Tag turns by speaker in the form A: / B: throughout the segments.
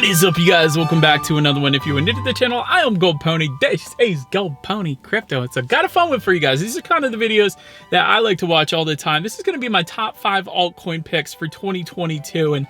A: What is up, you guys? Welcome back to another one. If you are new to the channel, I am Gold Pony. This is Gold Pony Crypto. It's got a fun one for you guys. These are kind of the videos that I like to watch all the time. This is going to be my top 5 altcoin picks for 2022, and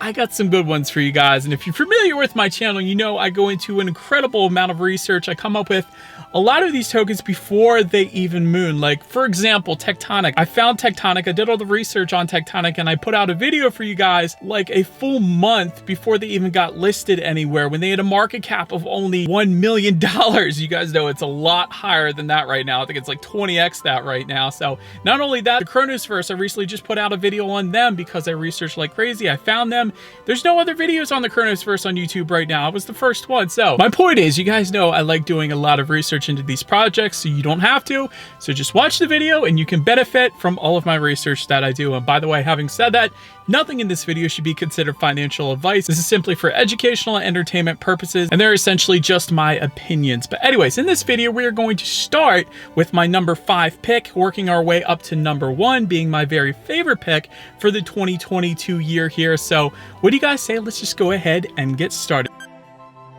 A: I got some good ones for you guys. And if you're familiar with my channel, you know I go into an incredible amount of research. I come up with a lot of these tokens before they even moon. Like, for example, Tectonic. I found Tectonic, I did all the research on Tectonic, and I put out a video for you guys like a full month before they even got listed anywhere, when they had a market cap of only $1 million. You guys know it's a lot higher than that right now. I think it's like 20x that right now. So not only that, the Chronosverse, I recently just put out a video on them because I researched like crazy. I found them. There's no other videos on the Chronosverse on YouTube right now. I was the first one. So my point is, you guys know I like doing a lot of research into these projects, so you don't have to. So just watch the video and you can benefit from all of my research that I do. And by the way, having said that, nothing in this video should be considered financial advice. This is simply for educational and entertainment purposes, and they're essentially just my opinions. But anyways, in this video, we are going to start with my number 5 pick, working our way up to number 1, being my very favorite pick for the 2022 year here. So what do you guys say? Let's just go ahead and get started.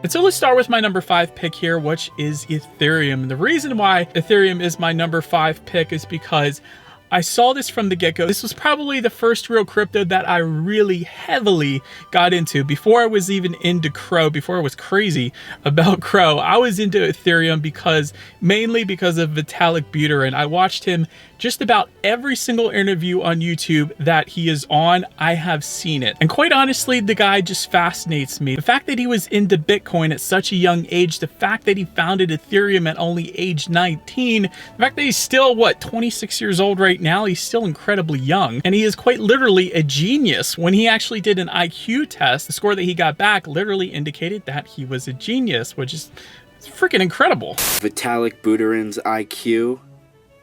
A: And so let's start with my number 5 pick here, which is Ethereum. And the reason why Ethereum is my number 5 pick is because I saw this from the get-go. This was probably the first real crypto that I really heavily got into. Before I was even into Crow, before I was crazy about Crow, I was into Ethereum mainly because of Vitalik Buterin. I watched him just about every single interview on YouTube that he is on. I have seen it. And quite honestly, the guy just fascinates me. The fact that he was into Bitcoin at such a young age, the fact that he founded Ethereum at only age 19, the fact that he's still, what, 26 years old right now, he's still incredibly young. And he is quite literally a genius. When he actually did an IQ test, the score that he got back literally indicated that he was a genius, which is freaking incredible.
B: Vitalik Buterin's IQ,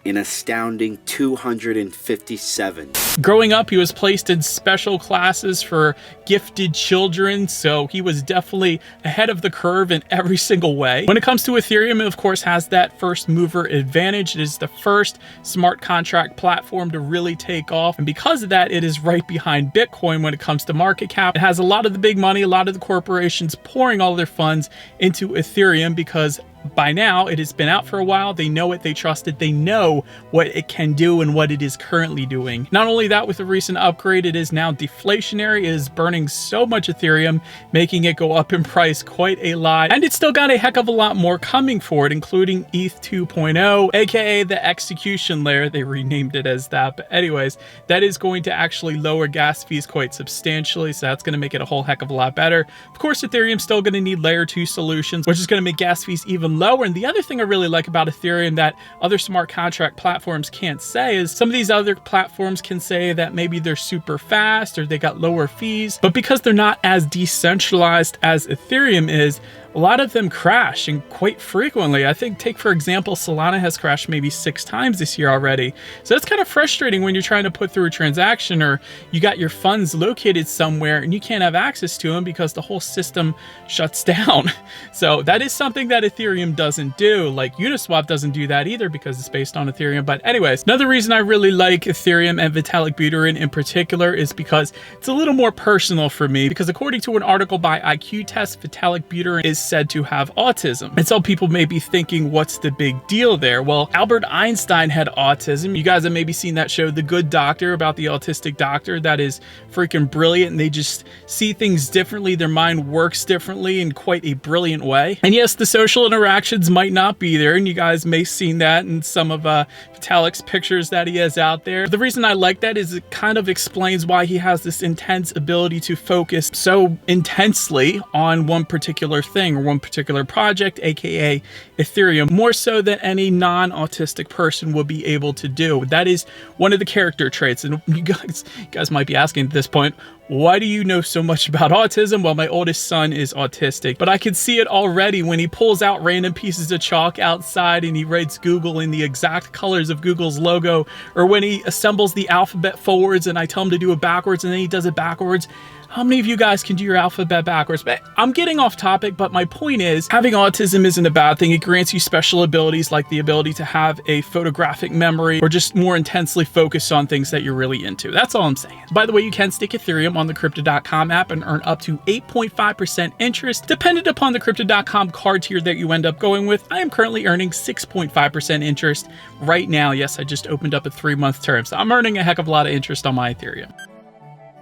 B: an astounding 257.
A: Growing up, he was placed in special classes for gifted children, so he was definitely ahead of the curve in every single way. When it comes to Ethereum, it of course has that first mover advantage. It is the first smart contract platform to really take off, and because of that, it is right behind Bitcoin when it comes to market cap. It has a lot of the big money, a lot of the corporations pouring all their funds into Ethereum because by now it has been out for a while. They know it, they trust it, they know what it can do and what it is currently doing. Not only that, with the recent upgrade, it is now deflationary. It is burning so much Ethereum, making it go up in price quite a lot. And it's still got a heck of a lot more coming for it, including ETH 2.0, aka the execution layer. They renamed it as that. But anyways, that is going to actually lower gas fees quite substantially. So that's going to make it a whole heck of a lot better. Of course, Ethereum's still going to need layer 2 solutions, which is going to make gas fees even lower. And the other thing I really like about Ethereum that other smart contract platforms can't say is some of these other platforms can say that maybe they're super fast or they got lower fees, but because they're not as decentralized as Ethereum is, a lot of them crash, and quite frequently. I think, take for example, Solana has crashed maybe 6 times this year already. So that's kind of frustrating when you're trying to put through a transaction, or you got your funds located somewhere and you can't have access to them because the whole system shuts down. So that is something that Ethereum doesn't do. Like Uniswap doesn't do that either because it's based on Ethereum. But anyways, another reason I really like Ethereum and Vitalik Buterin in particular is because it's a little more personal for me, because according to an article by IQ Test, Vitalik Buterin is said to have autism. And some people may be thinking, what's the big deal there? Well, Albert Einstein had autism. You guys have maybe seen that show, The Good Doctor, about the autistic doctor. That is freaking brilliant, and they just see things differently. Their mind works differently in quite a brilliant way. And yes, the social interactions might not be there, and you guys may have seen that in some of Vitalik's pictures that he has out there. But the reason I like that is it kind of explains why he has this intense ability to focus so intensely on one particular thing or one particular project, aka Ethereum, more so than any non-autistic person would be able to do. That is one of the character traits. And you guys might be asking at this point, why do you know so much about autism? Well, my oldest son is autistic, but I can see it already when he pulls out random pieces of chalk outside and he writes Google in the exact colors of Google's logo, or when he assembles the alphabet forwards and I tell him to do it backwards and then he does it backwards. How many of you guys can do your alphabet backwards? But I'm getting off topic, but my point is having autism isn't a bad thing. It grants you special abilities like the ability to have a photographic memory or just more intensely focus on things that you're really into. That's all I'm saying. By the way, you can stake Ethereum on the Crypto.com app and earn up to 8.5% interest dependent upon the Crypto.com card tier that you end up going with. I am currently earning 6.5% interest right now. Yes, I just opened up a 3-month term, so I'm earning a heck of a lot of interest on my Ethereum.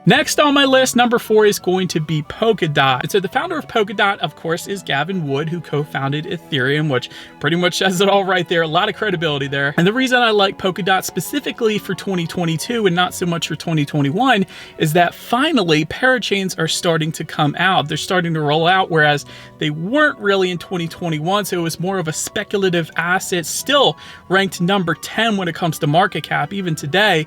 A: Next on my list, number 4 is going to be Polkadot. And so the founder of Polkadot, of course, is Gavin Wood, who co-founded Ethereum, which pretty much says it all right there. A lot of credibility there. And the reason I like Polkadot specifically for 2022 and not so much for 2021 is that finally parachains are starting to come out. They're starting to roll out, whereas they weren't really in 2021. So it was more of a speculative asset, still ranked number 10 when it comes to market cap, even today.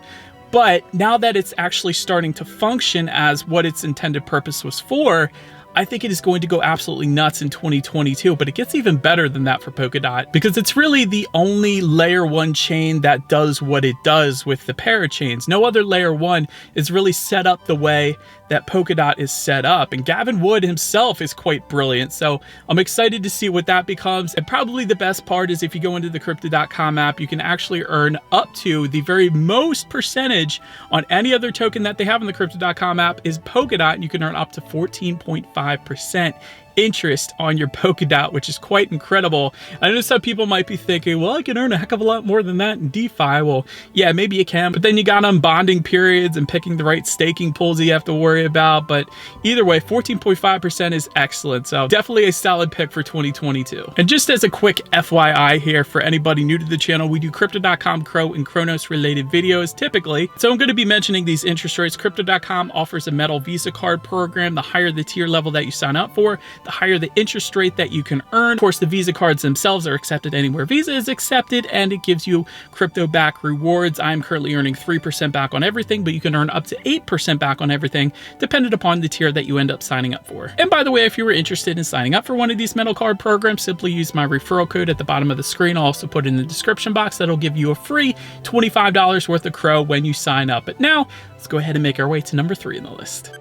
A: But now that it's actually starting to function as what its intended purpose was for, I think it is going to go absolutely nuts in 2022, but it gets even better than that for Polkadot because it's really the only layer 1 chain that does what it does with the parachains. No other layer 1 is really set up the way that Polkadot is set up, and Gavin Wood himself is quite brilliant, so I'm excited to see what that becomes. And probably the best part is if you go into the Crypto.com app, you can actually earn up to the very most percentage on any other token that they have in the Crypto.com app is Polkadot, and you can earn up to 14.5% interest on your Polkadot, which is quite incredible. I know some people might be thinking, well, I can earn a heck of a lot more than that in DeFi. Well, yeah, maybe you can, but then you got unbonding periods and picking the right staking pools that you have to worry about. But either way, 14.5% is excellent. So definitely a solid pick for 2022. And just as a quick FYI here for anybody new to the channel, we do Crypto.com Crow and Chronos related videos typically. So I'm going to be mentioning these interest rates. Crypto.com offers a metal Visa card program. The higher the tier level that you sign up for, the higher the interest rate that you can earn. Of course, the Visa cards themselves are accepted anywhere Visa is accepted, and it gives you crypto back rewards. I'm currently earning 3% back on everything, but you can earn up to 8% back on everything, dependent upon the tier that you end up signing up for. And by the way, if you were interested in signing up for one of these metal card programs, simply use my referral code at the bottom of the screen. I'll also put it in the description box. That'll give you a free $25 worth of Crow when you sign up. But now, let's go ahead and make our way to number 3 in the list.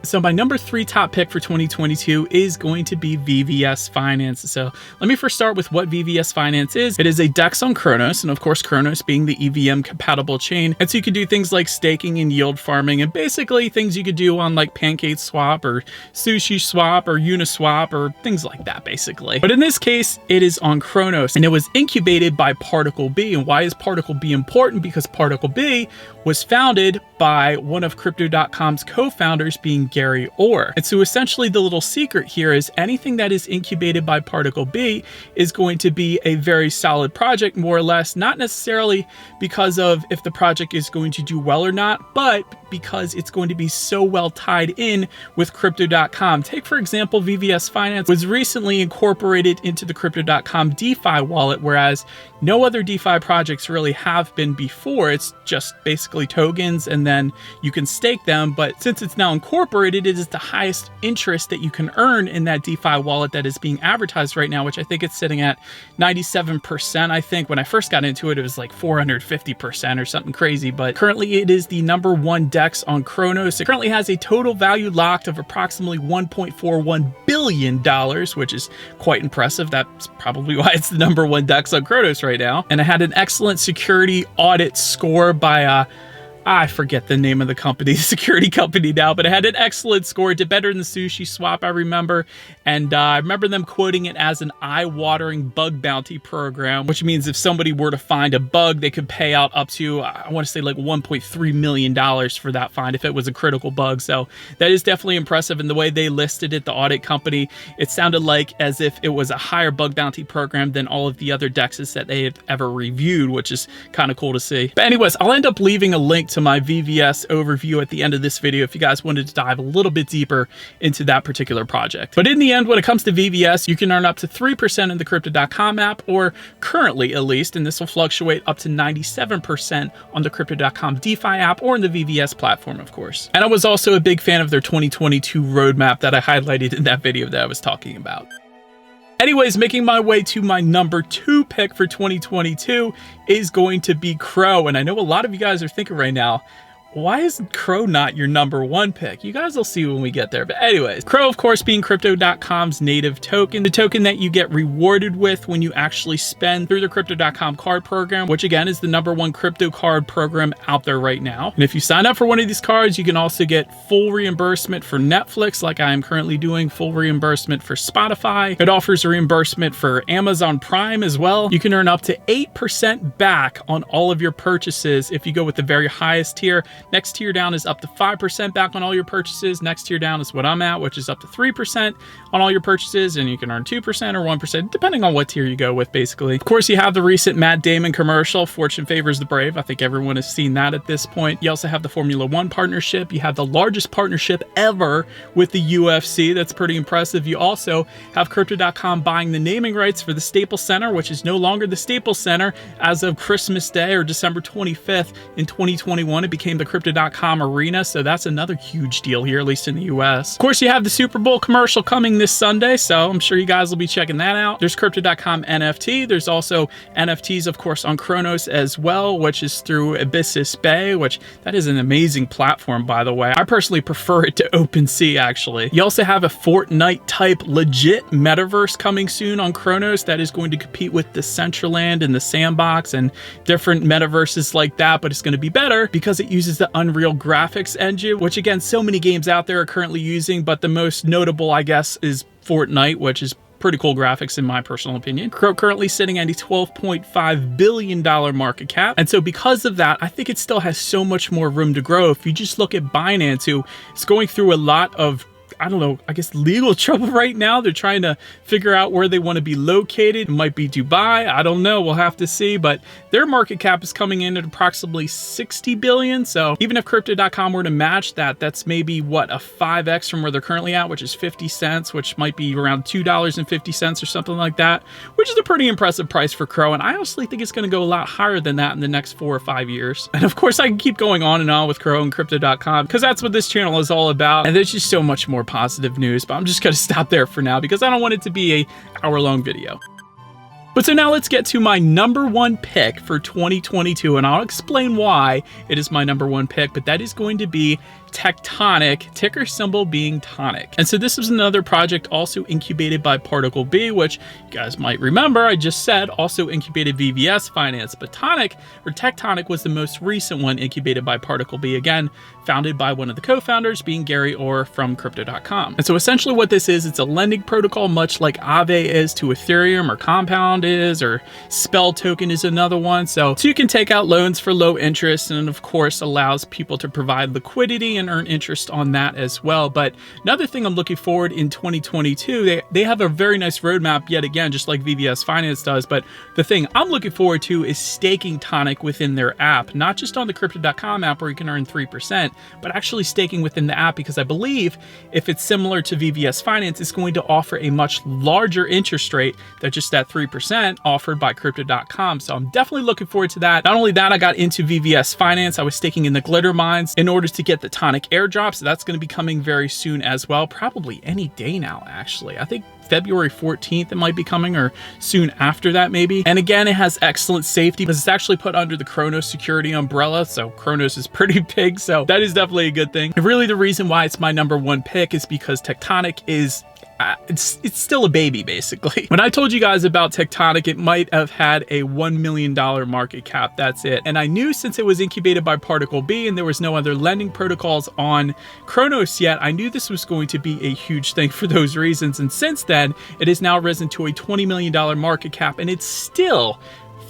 A: So my number 3 top pick for 2022 is going to be VVS Finance. So let me first start with what VVS Finance is. It is a DEX on Chronos, and of course Chronos being the EVM compatible chain. And so you could do things like staking and yield farming, and basically things you could do on like Pancake Swap or Sushi Swap or Uniswap or things like that basically. But in this case, it is on Chronos, and it was incubated by Particle B. And why is Particle B important? Because Particle B was founded by one of Crypto.com's co-founders being Gary Orr. And so essentially the little secret here is anything that is incubated by Particle B is going to be a very solid project, more or less, not necessarily because of if the project is going to do well or not, but because it's going to be so well tied in with Crypto.com. Take, for example, VVS Finance was recently incorporated into the Crypto.com DeFi wallet, whereas no other DeFi projects really have been before. It's just basically tokens and then you can stake them. But since it's now incorporated, it is the highest interest that you can earn in that DeFi wallet that is being advertised right now, which I think it's sitting at 97%. I think when I first got into it, it was like 450% or something crazy. But currently it is the number 1 DEX on Chronos. It currently has a total value locked of approximately $1.41 billion, which is quite impressive. That's probably why it's the number 1 DEX on Chronos right now. And it had an excellent security audit score by I forget the name of the company, the security company now, but it had an excellent score. It did better than the Sushi Swap, I remember. And I remember them quoting it as an eye-watering bug bounty program, which means if somebody were to find a bug, they could pay out up to, I want to say like $1.3 million for that find if it was a critical bug. So that is definitely impressive. And the way they listed it, the audit company, it sounded like as if it was a higher bug bounty program than all of the other DEXs that they had ever reviewed, which is kind of cool to see. But anyways, I'll end up leaving a link to my VVS overview at the end of this video if you guys wanted to dive a little bit deeper into that particular project. But in the end, when it comes to VVS, you can earn up to 3% in the Crypto.com app, or currently at least, and this will fluctuate up to 97% on the Crypto.com DeFi app or in the VVS platform, of course. And I was also a big fan of their 2022 roadmap that I highlighted in that video that I was talking about. Anyways, making my way to my number 2 pick for 2022 is going to be Crow. And I know a lot of you guys are thinking right now, why is Crow not your #1 pick? You guys will see when we get there. But anyways, Crow, of course, being Crypto.com's native token, the token that you get rewarded with when you actually spend through the Crypto.com card program, which again is the #1 crypto card program out there right now. And if you sign up for one of these cards, you can also get full reimbursement for Netflix, like I am currently doing, full reimbursement for Spotify. It offers a reimbursement for Amazon Prime as well. You can earn up to 8% back on all of your purchases if you go with the very highest tier. Next tier down is up to 5% back on all your purchases. Next tier down is what I'm at, which is up to 3% on all your purchases, and you can earn 2% or 1%, depending on what tier you go with, basically. Of course, you have the recent Matt Damon commercial, Fortune Favors the Brave. I think everyone has seen that at this point. You also have the Formula One partnership. You have the largest partnership ever with the UFC. That's pretty impressive. You also have Crypto.com buying the naming rights for the Staples Center, which is no longer the Staples Center as of Christmas Day or December 25th in 2021. It became the Crypto.com Arena, so that's another huge deal here, at least in the US. Of course, you have the Super Bowl commercial coming this Sunday, so I'm sure you guys will be checking that out. There's Crypto.com NFT. There's also NFTs, of course, on Chronos as well, which is through Abyssus Bay, which that is an amazing platform, by the way. I personally prefer it to OpenSea, actually. You also have a Fortnite-type legit metaverse coming soon on Chronos that is going to compete with the Decentraland and the Sandbox and different metaverses like that, but it's going to be better because it uses the Unreal graphics engine, which again, so many games out there are currently using, but the most notable, I guess, is Fortnite, which is pretty cool graphics in my personal opinion. Currently sitting at a $12.5 billion market cap. And so because of that, I think it still has so much more room to grow. If you just look at Binance, who is going through a lot of, I don't know, I guess legal trouble right now. They're trying to figure out where they want to be located. It might be Dubai. I don't know. We'll have to see. But their market cap is coming in at approximately 60 billion. So even if Crypto.com were to match that, that's maybe what, a 5x from where they're currently at, which is 50 cents, which might be around $2.50 or something like that, which is a pretty impressive price for Crow. And I honestly think it's going to go a lot higher than that in the next 4 or 5 years. And of course, I can keep going on and on with Crow and Crypto.com because that's what this channel is all about. And there's just so much more positive news, but I'm just going to stop there for now because I don't want it to be a hour-long video. But so now let's get to my #1 pick for 2022, and I'll explain why it is my #1 pick, but that is going to be Tectonic, ticker symbol being Tonic. And so this is another project also incubated by Particle B, which you guys might remember I just said also incubated VVS Finance, but Tectonic was the most recent one incubated by Particle B, again, founded by one of the co-founders being Gary Orr from Crypto.com. And so essentially what this is, it's a lending protocol much like Aave is to Ethereum, or Compound is, or Spell Token is another one. So you can take out loans for low interest, and of course allows people to provide liquidity and earn interest on that as well. But another thing I'm looking forward in 2022, they have a very nice roadmap yet again, just like VVS Finance does. But the thing I'm looking forward to is staking Tonic within their app, not just on the Crypto.com app where you can earn 3%, but actually staking within the app, because I believe if it's similar to VVS Finance, it's going to offer a much larger interest rate than just that 3% offered by Crypto.com. So I'm definitely looking forward to that. Not only that, I got into VVS Finance. I was staking in the Glitter Mines in order to get the Tonic airdrop. So that's going to be coming very soon as well. Probably any day now, actually. I think February 14th it might be coming, or soon after that maybe. And again, it has excellent safety because it's actually put under the Chronos security umbrella, so Chronos is pretty big, so that is definitely a good thing. And really the reason why it's my #1 pick is because Tectonic is it's still a baby, basically. When I told you guys about Tectonic, it might have had a $1 million market cap. That's it. And I knew since it was incubated by Particle B and there was no other lending protocols on Chronos yet, I knew this was going to be a huge thing for those reasons. And since then, it has now risen to a $20 million market cap, and it's still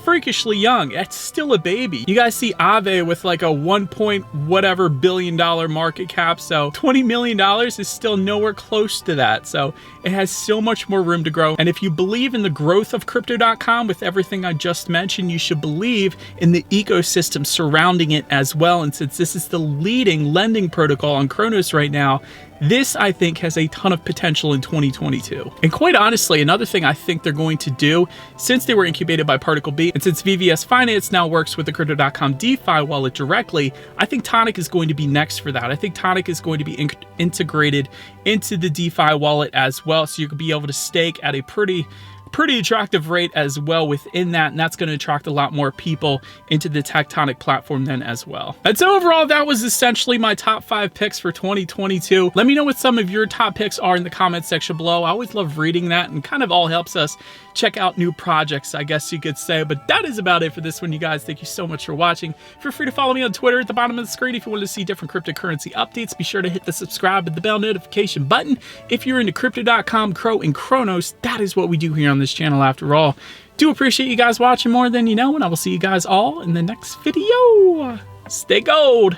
A: freakishly young. It's still a baby. You guys see Aave with like a 1 point whatever billion dollar market cap, so $20 million is still nowhere close to that. So it has so much more room to grow. And if you believe in the growth of Crypto.com with everything I just mentioned, you should believe in the ecosystem surrounding it as well. And since this is the leading lending protocol on Chronos right now, this, I think, has a ton of potential in 2022. And quite honestly, another thing I think they're going to do, since they were incubated by Particle B, and since VVS Finance now works with the Crypto.com DeFi wallet directly, I think Tonic is going to be next for that. I think Tonic is going to be integrated into the DeFi wallet as well, so you could be able to stake at a pretty pretty attractive rate as well within that, and that's going to attract a lot more people into the Tectonic platform then as well. And so overall, that was essentially my top 5 picks for 2022. Let me know what some of your top picks are in the comment section below. I always love reading that, and kind of all helps us check out new projects, I guess you could say. But that is about it for this one, you guys. Thank you so much for watching. Feel free to follow me on Twitter at the bottom of the screen if you want to see different cryptocurrency updates. Be sure to hit the subscribe and the bell notification button. If you're into Crypto.com, Crow, and Chronos, that is what we do here on this channel after all. Do appreciate you guys watching more than you know, and I will see you guys all in the next video. Stay gold!